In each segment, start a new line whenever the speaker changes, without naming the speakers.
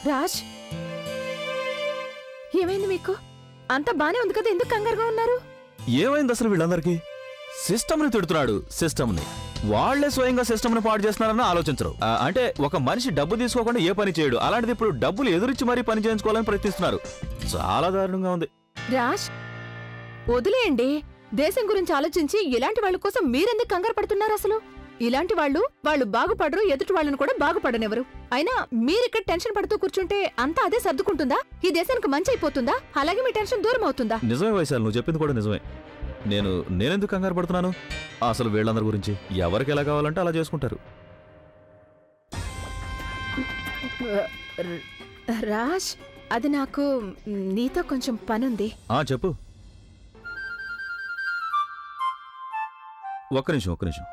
రాజ్, ఏమైంది మీకు? అంతా బానే ఉంది కదా, ఎందుకు కంగారుగా ఉన్నారు?
ఏమైంది అసలు వీళ్ళందరికీ? సిస్టమ్ని తిడుతున్నాడు. సిస్టమ్ని వాళ్లే స్వయంగా సిస్టమ్ని పాడు చేస్తున్నారని ఆలోచించరు. అంటే ఒక మనిషి డబ్బు తీసుకోకుండా ఏ పని చేయడు, అలాంటిది ఇప్పుడు డబ్బులు ఎదురిచ్చి మరీ పని చేయించుకోవాలని ప్రయత్నిస్తున్నారు. చాలా దారుణంగా ఉంది.
రాజ్, వదిలేయండి. దేశం గురించి ఆలోచించి ఇలాంటి వాళ్ళ కోసం మీరెందుకు కంగారు పడుతున్నారు? అసలు ఇలాంటి వాళ్ళు బాగుపడరు, ఎదుటి వాళ్ళని కూడా బాగుపడనివ్వరు. అయినా మీరిక్కడ టెన్షన్ పడుతూ కూర్చుంటే అంతా అదే సర్దుకుంటుందా? ఈ దేశానికి మంచి అయిపోతుందా? అలాగే మీ టెన్షన్ దూరం అవుతుందా?
నిజమే వైశాలి, నువ్వు చెప్పింది కూడా నిజమే. నేనెందుకు కంగారు పడుతున్నాను? అసలు వీళ్ళందరి గురించి ఎవరికి ఎలా కావాలంటే అలా చేసుకుంటారు.
రాజ్, అది నాకు నీతో కొంచెం పనుంది.
చెప్పు. ఒక్క నిమిషం.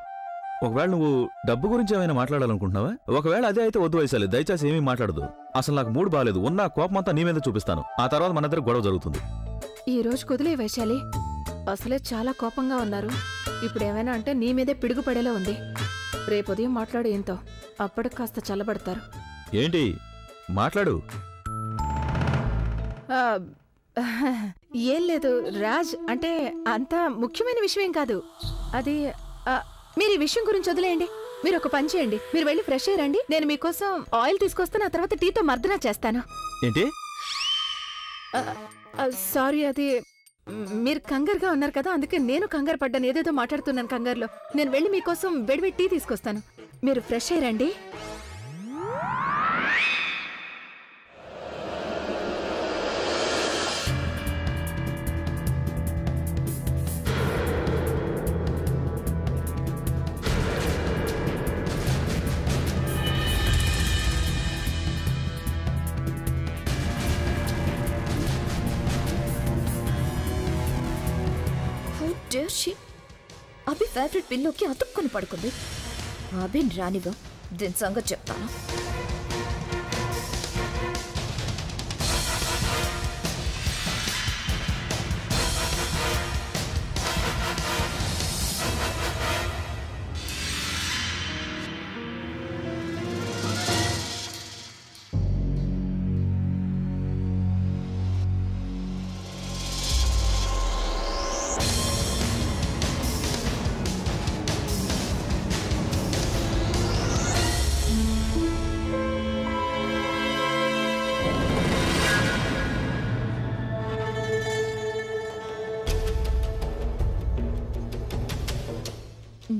ఒకవేళ నువ్వు డబ్బు గురించి ఏమైనా మాట్లాడాలనుకుంటున్నావా? ఒకవేళ అదే అయితే వద్దు వైశాలి, దయచేసి ఏమీ మాట్లాడదు. అసలు నాకు మూడు బాగాలేదు. ఉన్న కోపమంతా నీ మీద చూపిస్తాను. ఆ తర్వాత మన ఇద్దరు గొడవ జరుగుతుంది.
ఈ రోజు కుదిలే వైశాలి, అసలే చాలా కోపంగా ఉన్నారు. ఇప్పుడు ఏమైనా అంటే నీ మీదే పిడుగు పడేలా ఉంది. రేపు ఉదయం మాట్లాడు ఏంతో, అప్పటికి కాస్త చల్లబడతారు.
ఏంటి మాట్లాడు?
ఏం లేదు రాజ్, అంటే అంత ముఖ్యమైన విషయం కాదు. అది మీరు ఈ విషయం గురించి వదిలేయండి. మీరు ఒక పని చేయండి, మీరు వెళ్ళి ఫ్రెష్ అయ్యండి. నేను మీకోసం ఆయిల్ తీసుకొస్తాను, ఆ తర్వాత టీతో మర్దన చేస్తాను.
ఏంటి?
సారీ, అది మీరు కంగారుగా ఉన్నారు కదా, అందుకే నేను కంగారు పడ్డాను. ఏదేదో మాట్లాడుతున్నాను కంగారులో. నేను వెళ్ళి మీకోసం వేడివేడి టీ తీసుకొస్తాను. మీరు ఫ్రెష్ అయ్యండి.
అభి ఫేవరెట్ పిల్లోకి అతుక్కుని పడుకుంది. అభిని రానివ్వ, దీని సంగతి చెప్తాను.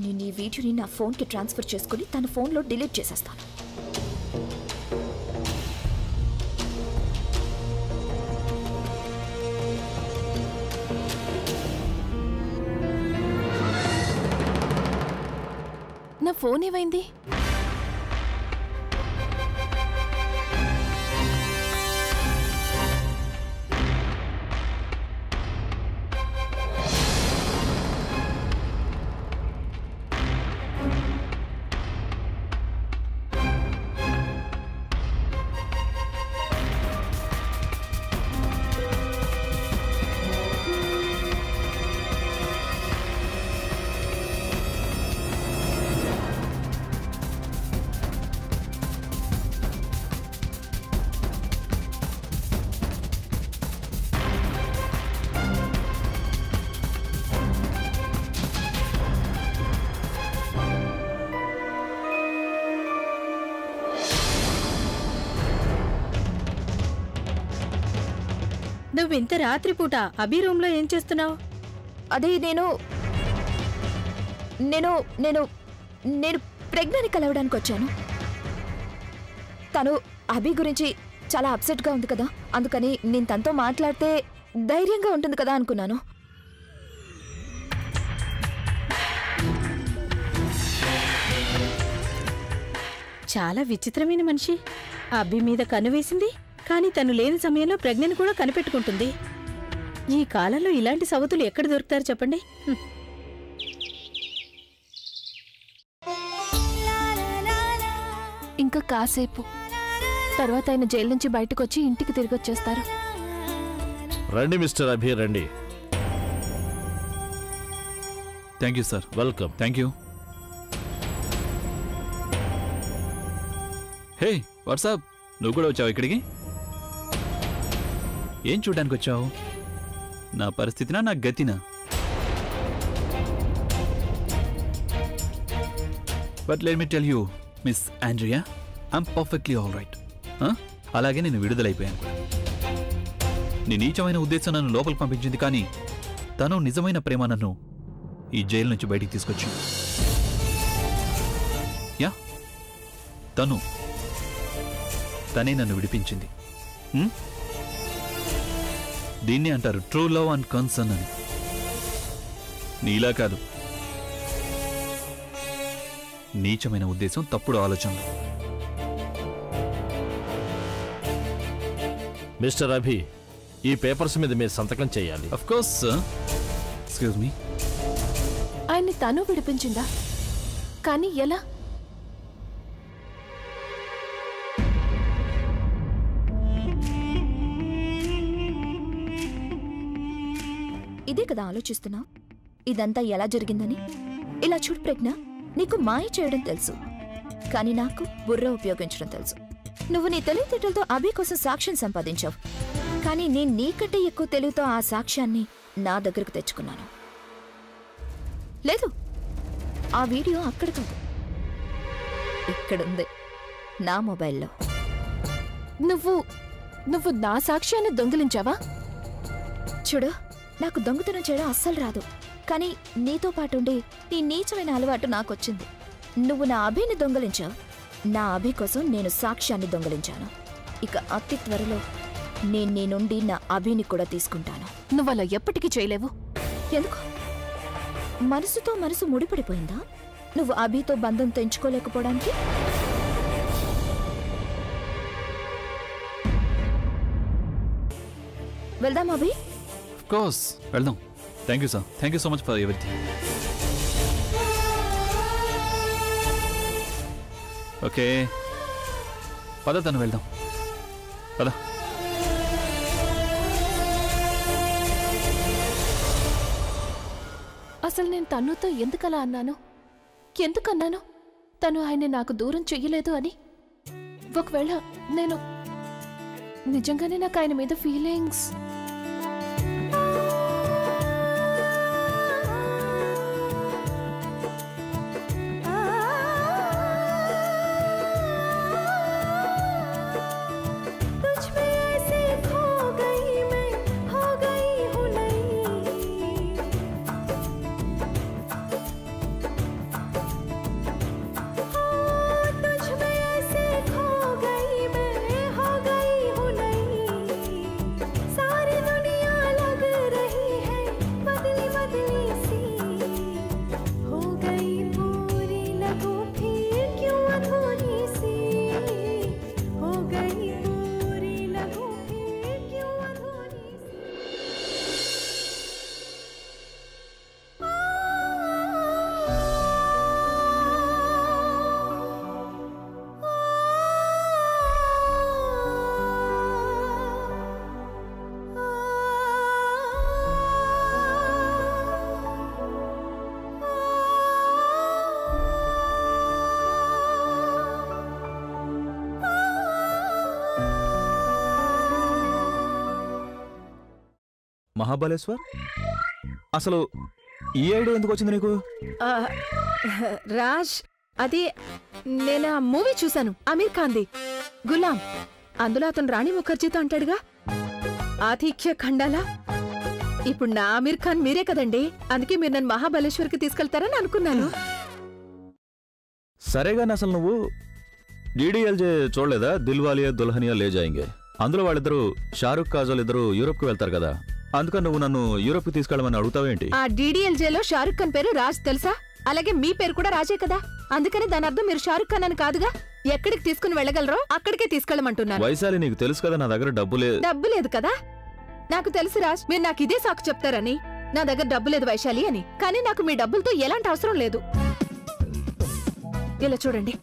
నేను ఈ వీడియోని నా ఫోన్కి ట్రాన్స్ఫర్ చేసుకుని తన ఫోన్లో డిలీట్ చేసేస్తాను.
నా ఫోన్ ఏమైంది? నువ్వు ఇంత రాత్రిపూట అభి రూమ్ లో ఏం చేస్తున్నావు?
అదే నేను నేను నేను నేను ప్రెగ్నెంట్ కలవడానికి వచ్చాను. తను అభి గురించి చాలా అప్సెట్గా ఉంది కదా, అందుకని నేను తనతో మాట్లాడితే ధైర్యంగా ఉంటుంది కదా అనుకున్నాను.
చాలా విచిత్రమైన మనిషి. అభి మీద కన్ను వేసింది, కానీ తను లేని సమయంలో ప్రెగ్నెంట్ కూడా కనిపెట్టుకుంటుంది. ఈ కాలంలో ఇలాంటి సవతులు ఎక్కడ దొరుకుతారు చెప్పండి?
ఇంకా కాసేపు తర్వాత ఆయన జైలు నుంచి బయటకు వచ్చి ఇంటికి తిరిగి వచ్చేస్తారు.
రండి మిస్టర్ అభి, రండి.
Thank you sir.
Welcome.
Thank you. Hey WhatsApp,
నువ్వు కూడా వచ్చావు ఇక్కడికి? ఏం చూడడానికి వచ్చావు? నా పరిస్థితినా నా గతినా? But let me tell you Miss Andrea, I'm perfectly all right. అలాగే నేను విడుదలైపోయాను కూడా. నీ నీచమైన ఉద్దేశం నన్ను లోపలికి పంపించింది, కానీ తను నిజమైన ప్రేమ నన్ను ఈ జైలు నుంచి బయటికి తీసుకొచ్చింది. యా, తనే నన్ను విడిపించింది. దీన్నే అంటారు ట్రూ లవ్ అండ్ కన్సర్న్ అని. నీలా కాదు, నీచమైన ఉద్దేశం, తప్పుడు ఆలోచనలు.
మిస్టర్ అభి, ఈ పేపర్స్ మీద మీరు సంతకం చేయాలి.
Of course sir. Excuse me.
ఆయన్ని తను విడిపించిందా? కానీ ఎలా?
ఇదే కదా ఆలోచిస్తున్నా, ఇదంతా ఎలా జరిగిందని. ఇలా చూడు ప్రజ్ఞ, నీకు మాయ చేయడం తెలుసు, కానీ నాకు బుర్ర ఉపయోగించడం తెలుసు. నువ్వు నీ తెలివితేటలతో అభి కోసం సాక్ష్యం సంపాదించావు, కానీ నేను నీకంటే ఎక్కువ తెలివితో ఆ సాక్ష్యాన్ని నా దగ్గరకు తెచ్చుకున్నాను. లేదు, ఆ వీడియో అక్కడ కాదు, ఇక్కడుంది, నా మొబైల్లో.
నువ్వు నా సాక్ష్యాన్ని దొంగిలించావా?
చూడు, నాకు దొంగతనం చేయడం అస్సలు రాదు, కానీ నీతో పాటుండి నీ నీచమైన అలవాటు నాకొచ్చింది. నువ్వు నా అభిని దొంగలించావు, నా అభి కోసం నేను సాక్ష్యాన్ని దొంగలించాను. ఇక అతి త్వరలో నేను నీ నుండి నా అభిని కూడా తీసుకుంటాను.
నువ్వలా ఎప్పటికీ చేయలేవు.
ఎందుకు? మనసుతో మనసు ముడిపడిపోయిందా నువ్వు అభితో బంధం తెంచుకోలేకపోవడానికి? వెళ్దాం అభి.
ఆఫ్ కోర్స్ వెళ్దాం. Thank you sir, thank you so much for everything. Okay పద, తను వెళ్దాం, పద.
అసలు నేను తన్నుతో ఎందుకలా అన్నాను? ఎందుకన్నాను తను ఆయన్ని నాకు దూరం చెయ్యలేదు అని? ఒకవేళ నేను నిజంగానే నాకు ఆయన మీద ఫీలింగ్స్
మహాబలేశ్వర్, అసలు ఈ ఐడియా ఎందుకు వచ్చింది నీకు?
రాజ్, అది నేను ఆ మూవీ చూశాను, అమీర్ ఖాన్ది గులాం. అందులో అతను రాణి ముఖర్జీతో అంటాడుగా, ఆతిథ్య ఖండాలా. ఇప్పుడు నా అమీర్ ఖాన్ మీరే కదండి, అందుకే మీరు నన్ను మహాబలేశ్వర్కి తీసుకెళ్తారని అనుకున్నాను.
సరేగాని అసలు నువ్వు డీడీఎల్జే చూడలేదా? దిల్వాలియా దుల్హనియా లే జాయింగే. అందులో వాళ్ళిద్దరూ షారుఖ్ కాజోల్ ఇద్దరు యూరోప్ కు వెళ్తారు కదా, అందుకని నువ్వు నన్ను యూరోప్ కి తీసుకెళ్ళమని అడుగుతావేంటి?
ఆ డీడీఎల్జేలో షారుఖ్ ఖాన్ పేరు రాజ్ తెలుసా? అలాగే మీ పేరు కూడా రాజే కదా, అందుకని దాని అర్థం మీరు షారుఖ్ ఖాన్ అని కాదుగా. ఎక్కడికి తీసుకుని వెళ్ళగలరో అక్కడికే తీసుకెళ్ళమంటున్నాను.
వైశాలి, నీకు తెలుసు కదా నా దగ్గర డబ్బు
లేదు కదా. నాకు తెలుసు రాజ్, మీరు నాకు ఇదే సాకు చెప్తారని. నా దగ్గర డబ్బు లేదు వైశాలి అని, కానీ నాకు మీ డబ్బులతో ఎలాంటి అవసరం లేదు. ఇలా చూడండి,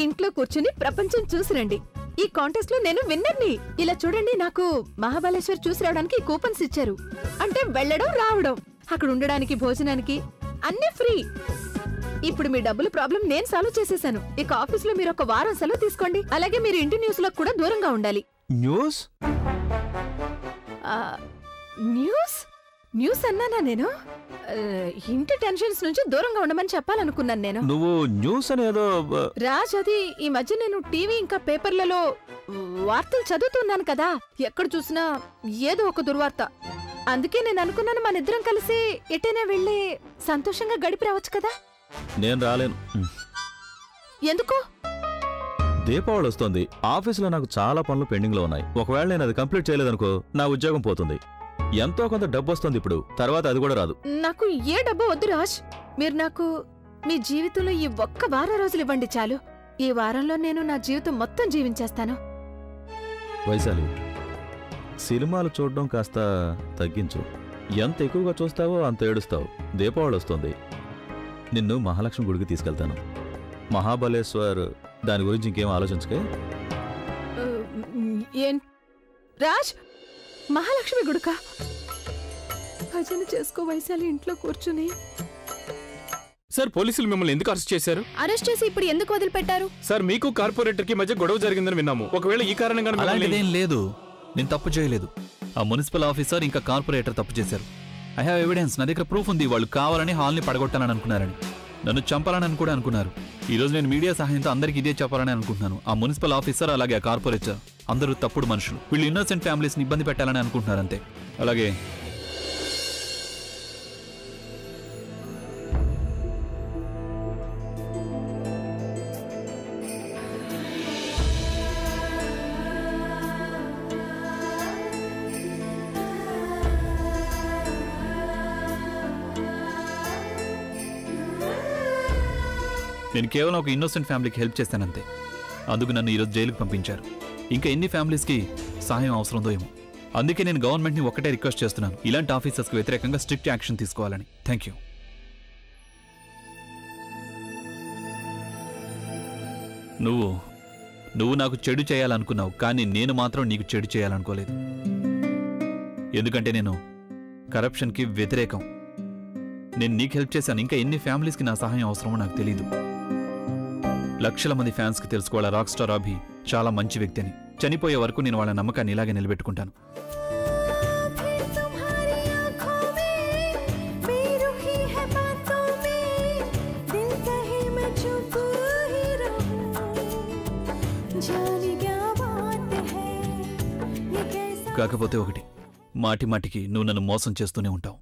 ఇంట్లో కూర్చుని ప్రపంచం చూసిరండి. ఈ కాంటెస్ట్ లో నేను విన్నర్ని. ఇలా చూడండి, నాకు మహాబలేశ్వర్ చూసి రావడానికి కూపన్స్ ఇచ్చారు. అంటే వెళ్ళడం రావడం, అక్కడ ఉండడానికి భోజనానికి అన్ని ఫ్రీ. ఇప్పుడు మీ డబ్బుల ప్రాబ్లం నేను సాల్వ్ చేసేసాను. ఇక ఆఫీస్లో మీరు ఒక వారం సెలవు తీసుకోండి. అలాగే మీరు ఇంటి న్యూస్లకు కూడా దూరంగా ఉండాలి.
న్యూస్
న్యూస్ న్యూస్ అన్నానా నేను? ఇంటి టెన్షన్స్ నుంచి దూరంగా ఉండమని చెప్పాలనుకున్నాను నేను.
నువ్వు న్యూస్ అనేదో
రాజ్, అది ఈ మధ్య నేను టీవీ ఇంకా పేపర్లలో వార్తలు చదువుతున్నాను కదా, ఎక్కడ చూసినా ఏదో ఒక దుర్వార్త. అందుకే నేను అనుకున్నాను మన ఇద్దరం కలిసి ఎటైనా వెళ్ళి సంతోషంగా గడిపి రావచ్చు కదా.
నేను రాలేను.
ఎందుకు?
దీపావళి వస్తోంది. ఆఫీసులో నాకు చాలా పనులు పెండింగ్ లో ఉన్నాయి. ఒకవేళ నేను అది కంప్లీట్ చేయలేదనుకో నా ఉద్యోగం పోతుంది. ఎంతో కొంత డబ్బు వస్తుంది ఇప్పుడు, తర్వాత అది కూడా రాదు.
నాకు ఏ డబ్బు వద్దు రాజ్. మీరు నాకు మీ జీవితంలో ఈ ఒక్క వారం రోజులు ఇవ్వండి చాలు. ఈ వారంలో నేను నా జీవితం మొత్తం జీవించేస్తాను.
వైశాలి, సినిమాలు చూడడం కాస్త తగ్గించు. ఎంత ఎక్కువగా చూస్తావో అంత ఏడుస్తావు. దీపావళి వస్తుంది. నిన్ను మహాలక్ష్మి గుడికి తీసుకెళ్తాను. మహాబలేశ్వర్, దాని గురించి ఇంకేం ఆలోచించకే.
ఏం రాజ్, మహాలక్ష్మి గుడికా? భజన చేసుకో వైశాలి ఇంట్లో కూర్చుని.
సార్, పోలీసులు మిమ్మల్ని ఎందుకు అరెస్ట్ చేశారు?
అరెస్ట్ చేసి ఇప్పుడు ఎందుకు వదిలిపెట్టారు?
సార్, మీకు కార్పొరేటర్ కి మధ్య గొడవ జరిగిందని విన్నాము. ఒకవేళ ఈ కారణంగా
అలాంటిదేం లేదు. నేను తప్పు చేయలేదు. ఆ మున్సిపల్ ఆఫీసర్ ఇంకా కార్పొరేటర్ తప్పు చేశారు. I have evidence. నా దగ్గర ప్రూఫ్ ఉంది. వాళ్ళు కావాలని హాల్ని పడగొట్టాలని అనుకున్నారని, నన్ను చంపాలని కూడా అనుకున్నారు. ఈ రోజు నేను మీడియా సహాయంతో అందరికీ ఇదే చెప్పాలని అనుకుంటున్నాను. ఆ మున్సిపల్ ఆఫీసర్ అలాగే ఆ కార్పొరేటర్ అందరూ తప్పుడు మనుషులు. వీళ్ళు ఇన్నోసెంట్ ఫ్యామిలీస్ని ఇబ్బంది పెట్టాలని అనుకుంటున్నారు అంతే. అలాగే నేను కేవలం ఒక ఇన్నోసెంట్ ఫ్యామిలీకి హెల్ప్ చేశానంతే. అందుకు నన్ను ఈరోజు జైలుకు పంపించారు. ఇంకా ఎన్ని ఫ్యామిలీస్కి సహాయం అవసరందో ఏమో. అందుకే నేను గవర్నమెంట్ని ఒక్కటే రిక్వెస్ట్ చేస్తున్నాను, ఇలాంటి ఆఫీసర్స్కి వ్యతిరేకంగా స్ట్రిక్ట్ యాక్షన్ తీసుకోవాలని. Thank you. నువ్వు నాకు చెడు చేయాలనుకున్నావు, కానీ నేను మాత్రం నీకు చెడు చేయాలనుకోలేదు. ఎందుకంటే నేను కరప్షన్కి వ్యతిరేకం. నేను నీకు హెల్ప్ చేశాను. ఇంకా ఎన్ని ఫ్యామిలీస్కి నా సహాయం అవసరమో నాకు తెలీదు. లక్షల మంది ఫ్యాన్స్కి తెలుసుకోవాల రాక్ స్టార్ అభి చాలా మంచి వ్యక్తి అని. చనిపోయే వరకు నేను వాళ్ళ నమ్మకాన్ని ఇలాగే నిలబెట్టుకుంటాను. కాకపోతే ఒకటి, మాటి మాటికి నువ్వు నన్ను మోసం చేస్తూనే ఉంటావు.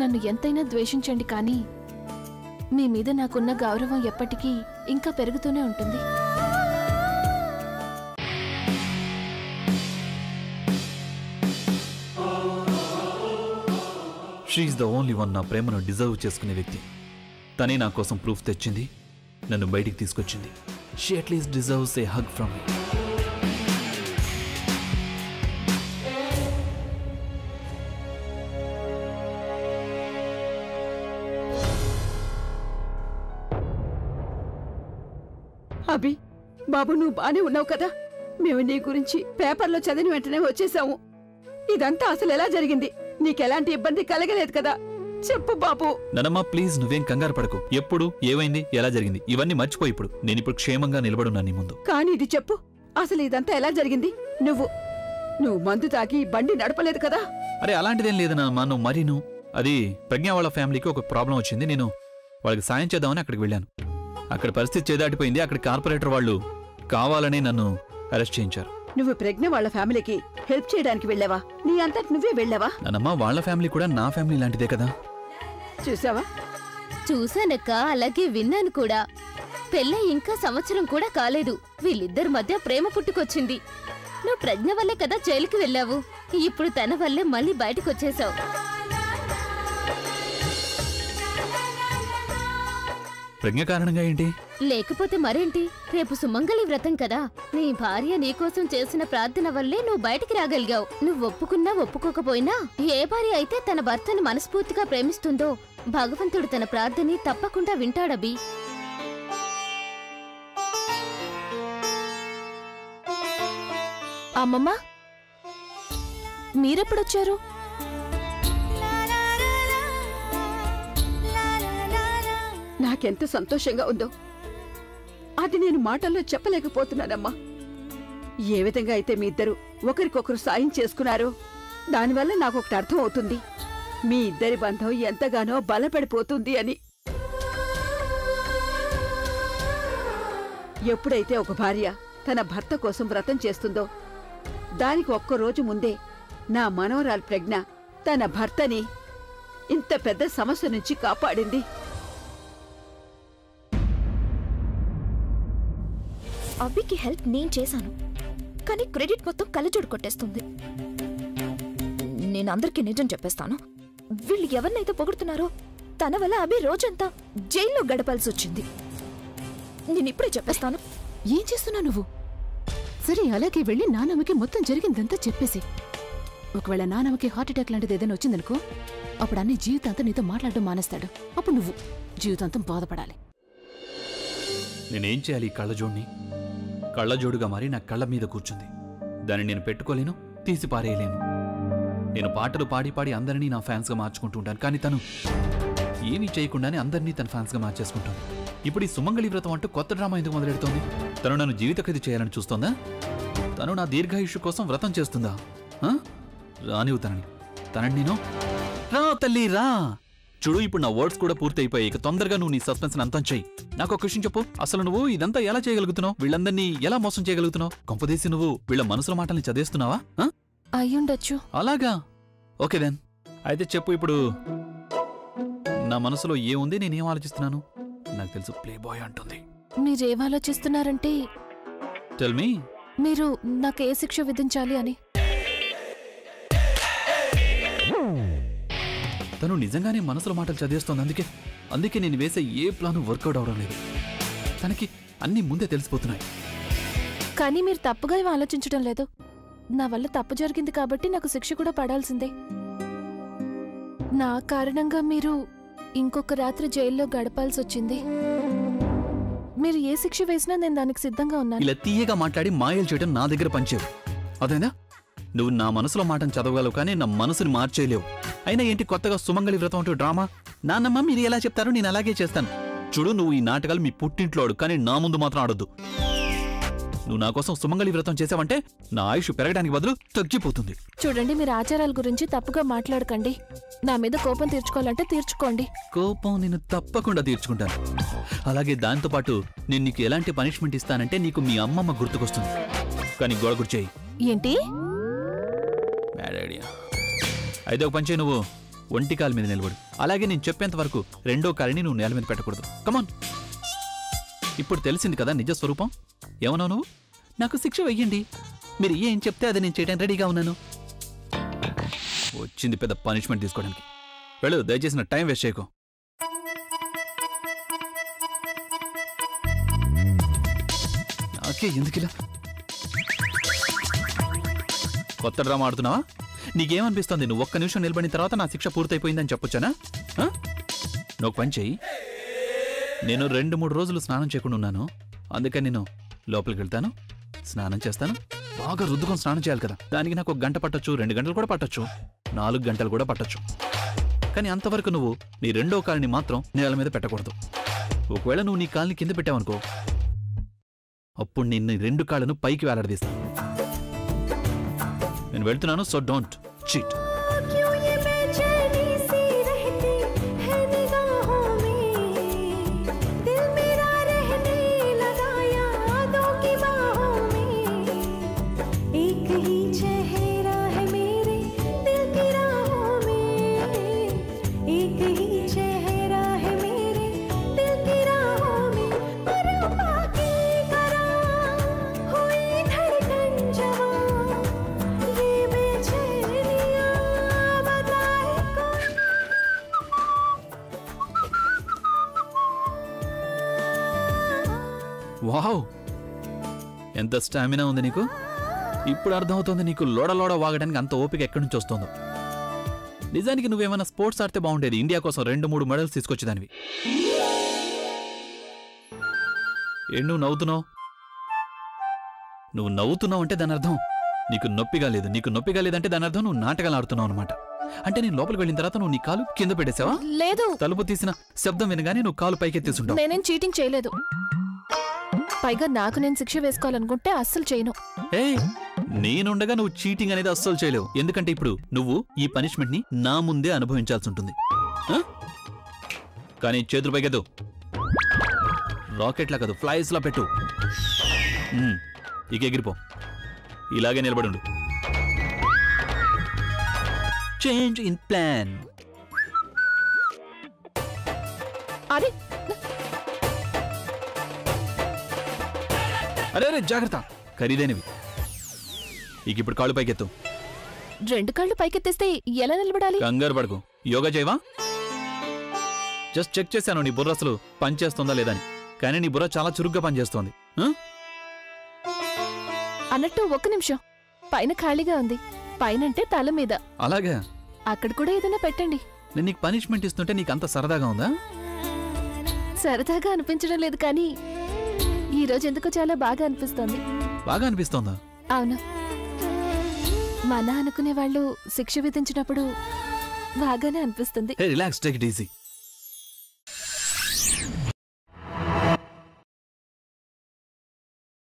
నన్ను ఎంతైనా ద్వేషించండి, కానీ మీ మీద నాకున్న గౌరవం ఎప్పటికీ ఇంకా పెరుగుతూనే ఉంటుంది.
She is the only one నా ప్రేమను డిజర్వ్ చేసుకునే వ్యక్తి. తనే నా కోసం ప్రూఫ్ తెచ్చింది, నన్ను బయటికి తీసుకొచ్చింది. She at least deserves a hug from me.
Abhi బాబు, నువ్వు బానే ఉన్నావు కదా? మేము నీ గురించి పేపర్లో చదివిన వెంటనే వచ్చేసాము. ఇదంతా అసలు ఎలా జరిగింది? నీకెలాంటి ఇబ్బంది కలగలేదు కదా? చెప్పు బాబు.
నన్నమ్మా ప్లీజ్, నువ్వేం కంగారు పడకు. ఎప్పుడు ఏమైంది, ఎలా జరిగింది ఇవన్నీ మర్చిపోయి ఇప్పుడు నేనిప్పుడు క్షేమంగా నిలబడున్నా నీ ముందు.
కానీ ఇది చెప్పు, అసలు ఇదంతా ఎలా జరిగింది? నువ్వు మందు తాగి బండి నడపలేదు కదా?
అరే అలాంటిదేం లేదు నాన్నమ్మా, నువ్వు మరీను. అది ప్రజ్ఞ వాళ్ళ ఫ్యామిలీకి ఒక ప్రాబ్లం వచ్చింది. నేను వాళ్ళకి సాయం చేద్దామని అక్కడికి వెళ్ళాను. అక్కడ పరిస్థితి చేదాటిపోయింది. అక్కడ కార్పొరేటర్ వాళ్ళు కావాలని నన్ను అరెస్ట్ చేయించారు.
నువ్వు ప్రజ్ఞ వాళ్ళ ఫ్యామిలీకి హెల్ప్ చేయడానికి వెళ్ళావా? నీ అంతటి నువ్వే వెళ్ళావా?
నాన్నమ్మ, వాళ్ళ ఫ్యామిలీ కూడా నా ఫ్యామిలీ లాంటిదే కదా.
చూసావా?
చూసానక్క, అలాగే విన్నాను కూడా. పెళ్ళై ఇంకా సంవత్సరం కూడా కాలేదు, వీళ్ళిద్దరి మధ్య ప్రేమ పుట్టుకొచ్చింది. నువ్వు ప్రజ్ఞ వల్లే కదా జైలుకి వెళ్ళావు. ఇప్పుడు తన వల్లే మళ్ళీ బయటకొచ్చేశావు.
ప్రజ్ఞ కారణంగా ఏంటి?
లేకపోతే మరేంటి? రేపు సుమంగళి వ్రతం కదా. నీ భార్య నీకోసం చేసిన ప్రార్థన వల్లే నువ్వు బయటికి రాగలిగావు. నువ్వు ఒప్పుకున్నా ఒప్పుకోకపోయినా ఏ భార్య అయితే తన భర్తని మనస్ఫూర్తిగా ప్రేమిస్తుందో భగవంతుడు తన ప్రార్థని తప్పకుండా వింటాడబి.
అమ్మమ్మ మీరెప్పుడొచ్చారు?
నాకెంత సంతోషంగా ఉందో అది నేను మాటల్లో చెప్పలేకపోతున్నానమ్మా. ఏ విధంగా అయితే మీ ఇద్దరు ఒకరికొకరు సాయం చేసుకున్నారో దానివల్ల నాకొకటి అర్థం అవుతుంది. మీ ఇద్దరి బంధం ఎంతగానో బలపడిపోతుంది అని. ఎప్పుడైతే ఒక భార్య తన భర్త కోసం వ్రతం చేస్తుందో దానికి ఒక్కరోజు ముందే నా మనవరాలు ప్రజ్ఞ తన భర్తని ఇంత పెద్ద సమస్య నుంచి కాపాడింది.
అబ్బికి హెల్ప్ నేను చేశాను, కానీ క్రెడిట్ మొత్తం కళ్ళజోడు కొట్టేస్తుంది. నేను అందరికీ నిజం చెప్పేస్తాను. వీళ్ళు ఎవరినైతే పొగుడుతున్నారో తన వల్ల అభి రోజంతా జైల్లో గడపాల్సి వచ్చింది. నేను ఇప్పుడే చెప్పేస్తాను.
ఏం చేస్తున్నావు నువ్వు? సరే, అలాగే వెళ్ళి నానమ్మకి మొత్తం జరిగిందంతా చెప్పేసి. ఒకవేళ నానమ్మకి హార్ట్ అటాక్ లాంటిది ఏదైనా వచ్చిందనుకో, అప్పుడు అన్ని జీవితాంతం నీతో మాట్లాడడం మానేస్తాడు. అప్పుడు నువ్వు జీవితాంతం బాధపడాలి.
నేనేం చేయాలి? కళ్ళజోడిని కళ్ళజోడుగా మారి నా కళ్ళ మీద కూర్చుంది. దాన్ని నేను పెట్టుకోలేను, తీసి పారేయలేను. నేను పాటలు పాడి పాడి అందరినీ నా ఫ్యాన్స్గా మార్చుకుంటూ ఉంటాను, కానీ తను ఏమీ చేయకుండానే అందరినీ తన ఫ్యాన్స్గా మార్చేసుకుంటాను. ఇప్పుడు ఈ సుమంగళి వ్రతం అంటూ కొత్త డ్రామా ఎందుకు మొదలెడుతోంది? తను నన్ను జీవిత ఖైదు చేయాలని చూస్తోందా? తను నా దీర్ఘాయుష్యు కోసం వ్రతం చేస్తుందా? రానివ్వు తనని నేను రా తల్లి రా. చూడు, ఇప్పుడు నా వర్డ్స్ కూడా పూర్తి అయిపోయాయి. ఇక తొందరగా నువ్వు నీ సస్పెన్స్ అంతం చెయ్యి. నాకు ఒక విషయం చెప్పు, అసలు నువ్వు ఇదంతా ఎలా చేయగలుగుతున్నావు? వీళ్ళందరినీ ఎలా మోసం చేయగలుగుతున్నావు? కొంపదీసి నువ్వు వీళ్ళ మనసుల మాటల్ని చదివేస్తున్నావా?
అయ్యుండొచ్చు.
అలాగా? Okay then. అయితే చెప్పు, ఇప్పుడు నా మనసులో ఏముంది, నేనేం ఆలోచిస్తున్నాను? నాకు తెలుసు, ప్లే బాయ్ అంటుంది.
మీరేం ఆలోచిస్తున్నారంటే
టెల్ మీ.
మీరు నాకు ఏ శిక్ష విధించాలి అని.
తను నిజంగానే మనసులో మాటలు చదివేస్తోంది. అందుకే నేను వేసే ఏ ప్లాను వర్కౌట్ అవడం లేదు. తనకి అన్నీ ముందే తెలిసిపోతున్నాయి.
కానీ మీరు తప్పుగా ఏం ఆలోచించడం లేదు. నా వల్ల తప్పు జరిగింది కాబట్టి నాకు శిక్ష కూడా పడాల్సిందే. నా కారణంగా మీరు ఇంకొక రాత్రి జైల్లో గడపాల్సి వచ్చింది. మీరు ఏ శిక్ష వేసినా నేను దానికి సిద్ధంగా ఉన్నాను.
ఇలా తీయగా మాట్లాడి మాయలు చేయడం నా దగ్గర పనిచేయవు. అదేనా? నువ్వు నా మనసులో మాటను చదవగలవు, కానీ నా మనసుని మార్చేయలేవు. అయినా ఏంటి కొత్తగా సుమంగళి వ్రతం అంటూ డ్రామా? నాన్నమ్మ మీరు ఎలా చెప్తారో నేను అలాగే చేస్తాను. చూడు, నువ్వు ఈ నాటకాలు మీ పుట్టింట్లో ఆడు, కానీ నా ముందు మాత్రం ఆడొద్దు. నువ్వు నా కోసం సుమంగళి వ్రతం చేసావంటే నా ఆయుష్ పెరగడానికి బదులు తగ్గిపోతుంది.
చూడండి, మీరు ఆచారాల గురించి తప్పుగా మాట్లాడకండి. నా మీద కోపం తీర్చుకోవాలంటే తీర్చుకోండి.
కోపం నేను తప్పకుండా తీర్చుకుంటాను. అలాగే దాంతోపాటు నేను నీకు ఎలాంటి పనిష్మెంట్ ఇస్తానంటే నీకు మీ అమ్మమ్మ గుర్తుకొస్తుంది. కానీ గోడ గుర్చేయి.
ఏంటి?
Bad idea. అయితే ఒక పంచే, నువ్వు ఒంటి కాలు మీద నిలబడు. అలాగే నేను చెప్పేంత వరకు రెండో కాలిని నువ్వు నేల మీద పెట్టకూడదు. కమాన్. ఇప్పుడు తెలిసింది కదా నిజ స్వరూపం. ఏమన్నావు నువ్వు? నాకు శిక్ష వెయ్యండి, మీరు ఏం చెప్తే అది నేను చేయడానికి రెడీగా ఉన్నాను. వచ్చింది పెద్ద పనిష్మెంట్ తీసుకోవడానికి. వెళ్ళు, దయచేసి నా టైం వేస్ట్ చేయకు. నాకే ఎందుకిలా కొత్త డ్రామా ఆడుతున్నావా? నీకేమనిపిస్తుంది? నువ్వు ఒక్క నిమిషం నిలబడిన తర్వాత నా శిక్ష పూర్తయిపోయిందని చెప్పొచ్చానా? నువ్వు పని చెయ్యి. నేను 2-3 రోజులు స్నానం చేయకుండా ఉన్నాను. అందుకని నేను లోపలికి వెళ్తాను, స్నానం చేస్తాను. బాగా రుద్దుకొని స్నానం చేయాలి కదా, దానికి నాకు 1 గంట పట్టొచ్చు, 2 గంటలు కూడా పట్టొచ్చు, 4 గంటలు కూడా పట్టొచ్చు. కానీ అంతవరకు నువ్వు నీ రెండో కాలిని మాత్రం నేల మీద పెట్టకూడదు. ఒకవేళ నువ్వు నీ కాలిని కింద పెట్టావనుకో, అప్పుడు నేను 2 కాళ్ళను పైకి వేలాడదీస్తాను. నేను వెళ్తున్నాను, సో డోంట్ చీట్. వావ్, ఎంత స్టామినా ఉంది నీకు! ఇప్పుడు అర్థమవుతోంది నీకు లోడలోడ వాగడానికి అంత ఓపిక ఎక్కడి నుంచి వస్తుందో. నిజానికి నువ్వేమైనా స్పోర్ట్స్ ఆడితే బాగుండేది. ఇండియా కోసం 2-3 మెడల్స్ తీసుకొచ్చేదానివి. నువ్వు నవ్వుతున్నావు? నువ్వు నవ్వుతున్నావు అంటే దాని అర్థం నీకు నొప్పిగా లేదంటే దాని అర్థం నువ్వు నాటకాలు ఆడుతున్నావు అనమాట. అంటే నేను లోపలికి వెళ్ళిన తర్వాత నువ్వు నీ కాలు కింద పెట్టేశావా?
లేదు.
తలుపు తీసిన శబ్దం వినగానే నువ్వు కాలు పైకెత్తేసుంటావు.
నేనేం చీటింగ్ చేయలేదు. పైగా నాకు నేను శిక్ష వేసుకోవాలనుకుంటే అస్సలు చేయను.
నేనుండగా నువ్వు చీటింగ్ అనేది అస్సలు చేయలేవు. ఎందుకంటే ఇప్పుడు నువ్వు ఈ పనిష్మెంట్ ని నా ముందే అనుభవించాల్సి ఉంటుంది. కానీ చేతులు పైకెద్దు. రాకెట్లా కాదు, ఫ్లైస్ లా పెట్టు. ఇక ఎగిరిపో. ఇలాగే నిలబడుండు. Change in plan.
అరే
అరే జాగ్రత్త, ఖరీదైనవి. ఇక ఇప్పుడు కాళ్ళు పైకెత్తు.
2 కాళ్ళు పైకెత్తేస్తే ఎలా నిలబడాలి?
కంగారు పడకు. యోగా చేయవా? జస్ట్ చెక్ చేశాను నీ బుర్ర అసలు పనిచేస్తుందా లేదని. కానీ నీ బుర్ర చాలా చురుగ్గా పనిచేస్తోంది.
అన్నట్టు 1 నిమిషం. పైన ఖాళీగా ఉంది. పైనంటే తల మీద.
అలాగా?
అక్కడ కూడా ఏదైనా పెట్టండి.
నేను నీకు పనిష్మెంట్ ఇస్తుంటే నీకు అంత సరదాగా ఉందా?
సరదాగా అనిపించడం లేదు, కానీ ఈ రోజు ఎందుకో చాలా బాగా అనిపిస్తోంది.
బాగా అనిపిస్తోందా?
అవును. మన అనుకునే వాళ్ళు శిక్ష విధించినప్పుడు బాగానే అనిపిస్తుంది.
Relax, take it easy.